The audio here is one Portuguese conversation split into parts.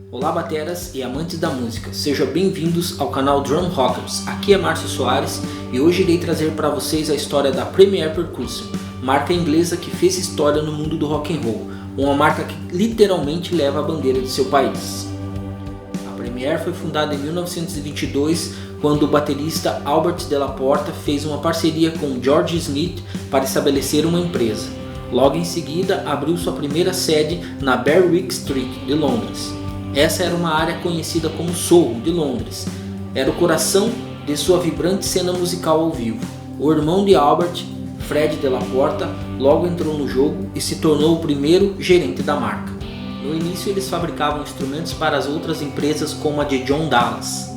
Olá bateras e amantes da música, sejam bem-vindos ao canal Drum Rockers. Aqui é Márcio Soares e hoje irei trazer para vocês a história da Premier Percussion, marca inglesa que fez história no mundo do rock and roll, uma marca que literalmente leva a bandeira de seu país. A Premier foi fundada em 1922, quando o baterista Albert Della-Porta fez uma parceria com George Smith para estabelecer uma empresa. Logo em seguida, abriu sua primeira sede na Berwick Street de Londres. Essa era uma área conhecida como Soho de Londres. Era o coração de sua vibrante cena musical ao vivo. O irmão de Albert, Fred Della-Porta, logo entrou no jogo e se tornou o primeiro gerente da marca. No início eles fabricavam instrumentos para as outras empresas como a de John Dallas,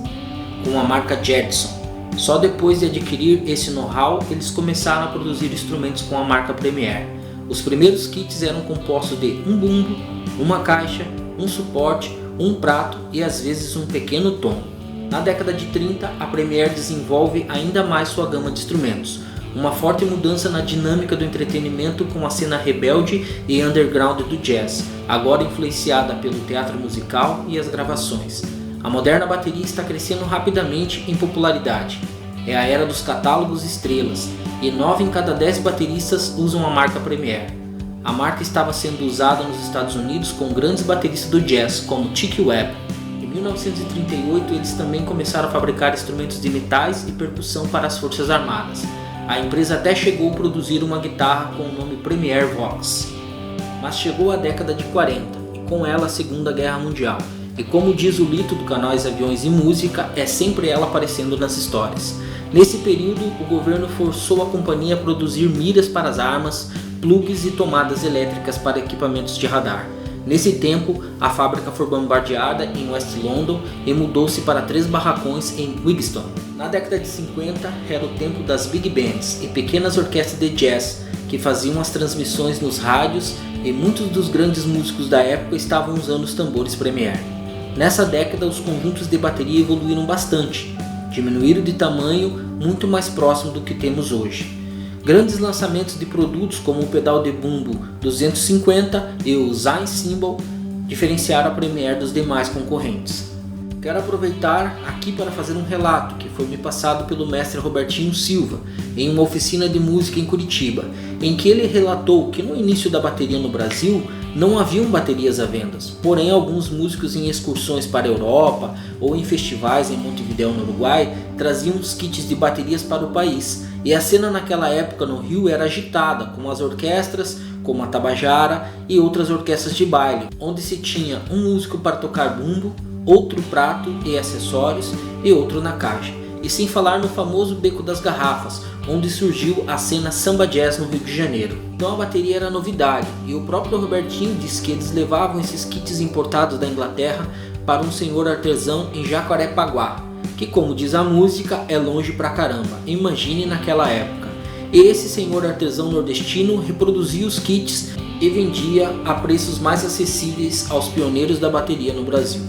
com a marca Jedson. Só depois de adquirir esse know-how, eles começaram a produzir instrumentos com a marca Premier. Os primeiros kits eram compostos de um bumbo, uma caixa, um suporte, um prato e às vezes um pequeno tom. Na década de 30, a Premier desenvolve ainda mais sua gama de instrumentos, uma forte mudança na dinâmica do entretenimento com a cena rebelde e underground do jazz, agora influenciada pelo teatro musical e as gravações. A moderna bateria está crescendo rapidamente em popularidade. É a era dos catálogos estrelas, e 9 em cada 10 bateristas usam a marca Premier. A marca estava sendo usada nos Estados Unidos com grandes bateristas do jazz, como Chick Webb. Em 1938, eles também começaram a fabricar instrumentos de metais e percussão para as Forças Armadas. A empresa até chegou a produzir uma guitarra com o nome Premier Vox. Mas chegou a década de 40, e com ela a Segunda Guerra Mundial. E como diz o Lito do Canais Aviões e Música, é sempre ela aparecendo nas histórias. Nesse período, o governo forçou a companhia a produzir miras para as armas, plugs e tomadas elétricas para equipamentos de radar. Nesse tempo, a fábrica foi bombardeada em West London e mudou-se para 3 barracões em Wigston. Na década de 50, era o tempo das big bands e pequenas orquestras de jazz que faziam as transmissões nos rádios, e muitos dos grandes músicos da época estavam usando os tambores Premier. Nessa década, os conjuntos de bateria evoluíram bastante, diminuíram de tamanho muito mais próximo do que temos hoje. Grandes lançamentos de produtos como o pedal de bumbo 250 e o Zine Cymbal diferenciaram a Premier dos demais concorrentes. Quero aproveitar aqui para fazer um relato que foi me passado pelo mestre Robertinho Silva em uma oficina de música em Curitiba, em que ele relatou que no início da bateria no Brasil não haviam baterias à venda, porém alguns músicos em excursões para a Europa ou em festivais em Montevidéu, no Uruguai, traziam os kits de baterias para o país, e a cena naquela época no Rio era agitada, com as orquestras como a Tabajara e outras orquestras de baile, onde se tinha um músico para tocar bumbo, outro prato e acessórios e outro na caixa. E sem falar no famoso Beco das Garrafas, onde surgiu a cena samba jazz no Rio de Janeiro. Então a bateria era novidade, e o próprio Robertinho disse que eles levavam esses kits importados da Inglaterra para um senhor artesão em Jacarepaguá, que, como diz a música, é longe pra caramba, imagine naquela época. E esse senhor artesão nordestino reproduzia os kits e vendia a preços mais acessíveis aos pioneiros da bateria no Brasil.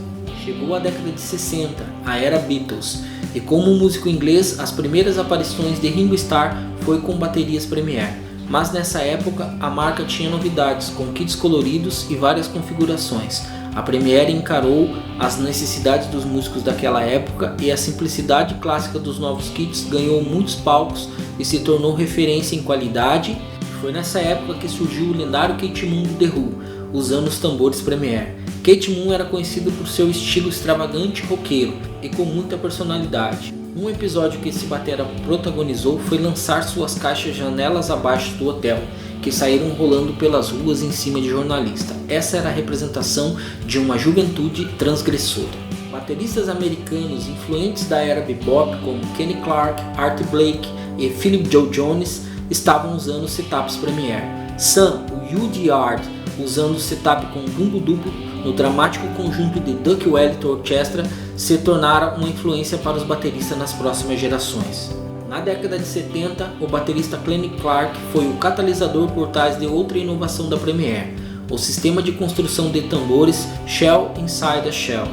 Chegou a década de 60, a era Beatles, e como músico inglês, as primeiras aparições de Ringo Starr foi com baterias Premier. Mas nessa época, a marca tinha novidades, com kits coloridos e várias configurações. A Premier encarou as necessidades dos músicos daquela época, e a simplicidade clássica dos novos kits ganhou muitos palcos e se tornou referência em qualidade. Foi nessa época que surgiu o lendário Keith Moon do The Who, usando os tambores Premier. Keith Moon era conhecido por seu estilo extravagante roqueiro e com muita personalidade. Um episódio que esse batera protagonizou foi lançar suas caixas janelas abaixo do hotel, que saíram rolando pelas ruas em cima de jornalista. Essa era a representação de uma juventude transgressora. Bateristas americanos influentes da era bebop como Kenny Clarke, Art Blake e Philip Joe Jones estavam usando setups Premier. Sam, o Yard, usando o setup com bumbo duplo no dramático conjunto de Duke Ellington Orchestra, se tornaram uma influência para os bateristas nas próximas gerações. Na década de 70, o baterista Kenny Clarke foi o catalisador por trás de outra inovação da Premier, o sistema de construção de tambores Shell Inside a Shell,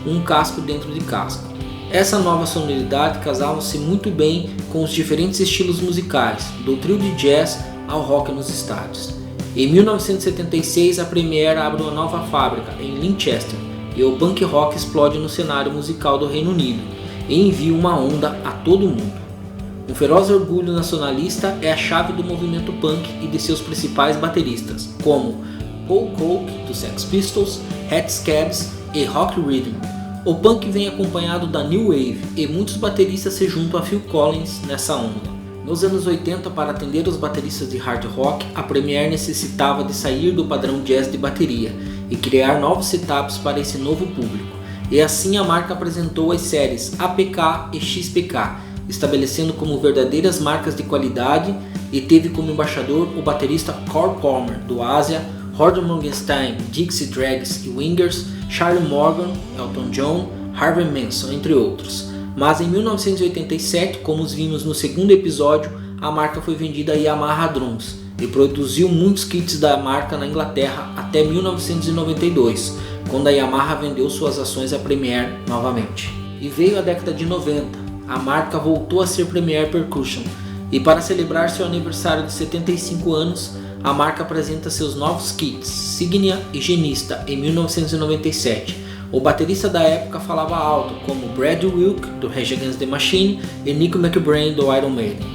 um casco dentro de casco. Essa nova sonoridade casava-se muito bem com os diferentes estilos musicais, do trio de jazz ao rock nos estádios. Em 1976, a Premier abre uma nova fábrica em Linchester, e o punk rock explode no cenário musical do Reino Unido e envia uma onda a todo mundo. Um feroz orgulho nacionalista é a chave do movimento punk e de seus principais bateristas, como Paul Coke, do Sex Pistols, Red Scabs e Rock Rhythm. O punk vem acompanhado da New Wave e muitos bateristas se juntam a Phil Collins nessa onda. Nos anos 80, para atender os bateristas de hard rock, a Premier necessitava de sair do padrão jazz de bateria e criar novos setups para esse novo público. E assim a marca apresentou as séries APK e XPK, estabelecendo como verdadeiras marcas de qualidade, e teve como embaixador o baterista Corey Palmer, do Ásia, Roger Morgenstein, Dixie Dregs e Wingers, Charlie Morgan, Elton John, Harvey Manson, entre outros. Mas em 1987, como vimos no segundo episódio, a marca foi vendida a Yamaha Drums e produziu muitos kits da marca na Inglaterra até 1992, quando a Yamaha vendeu suas ações à Premier novamente. E veio a década de 90. A marca voltou a ser Premier Percussion, e para celebrar seu aniversário de 75 anos, a marca apresenta seus novos kits, Signia e Genista, em 1997. O baterista da época falava alto, como Brad Wilk, do Rage Against the Machine, e Nick McBrain, do Iron Maiden.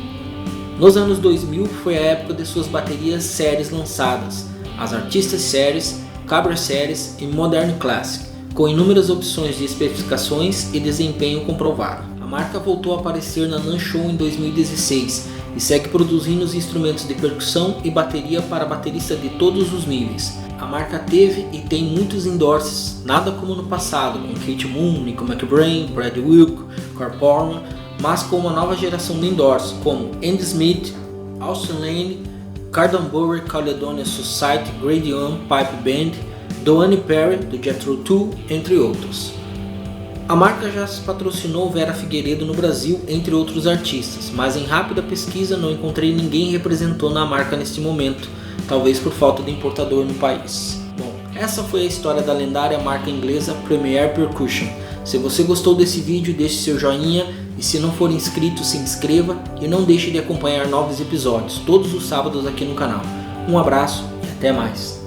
Nos anos 2000 foi a época de suas baterias séries lançadas, as Artistas Series, Cabra Series e Modern Classic, com inúmeras opções de especificações e desempenho comprovado. A marca voltou a aparecer na NAMM Show em 2016 e segue produzindo os instrumentos de percussão e bateria para bateristas de todos os níveis. A marca teve e tem muitos endorses, nada como no passado, com Keith Moon, Nick McBrain, Brad Wilk, Corey Palmer, mas com uma nova geração de endorses, como Andy Smith, Austin Lane, Cardenbury Caledonia Society Grade 1 Pipe Band, Doane Perry, do Jethro Tull, entre outros. A marca já patrocinou Vera Figueiredo no Brasil, entre outros artistas, mas em rápida pesquisa não encontrei ninguém representando a marca neste momento, talvez por falta de importador no país. Bom, essa foi a história da lendária marca inglesa Premier Percussion. Se você gostou desse vídeo, deixe seu joinha, e se não for inscrito, se inscreva e não deixe de acompanhar novos episódios todos os sábados aqui no canal. Um abraço e até mais!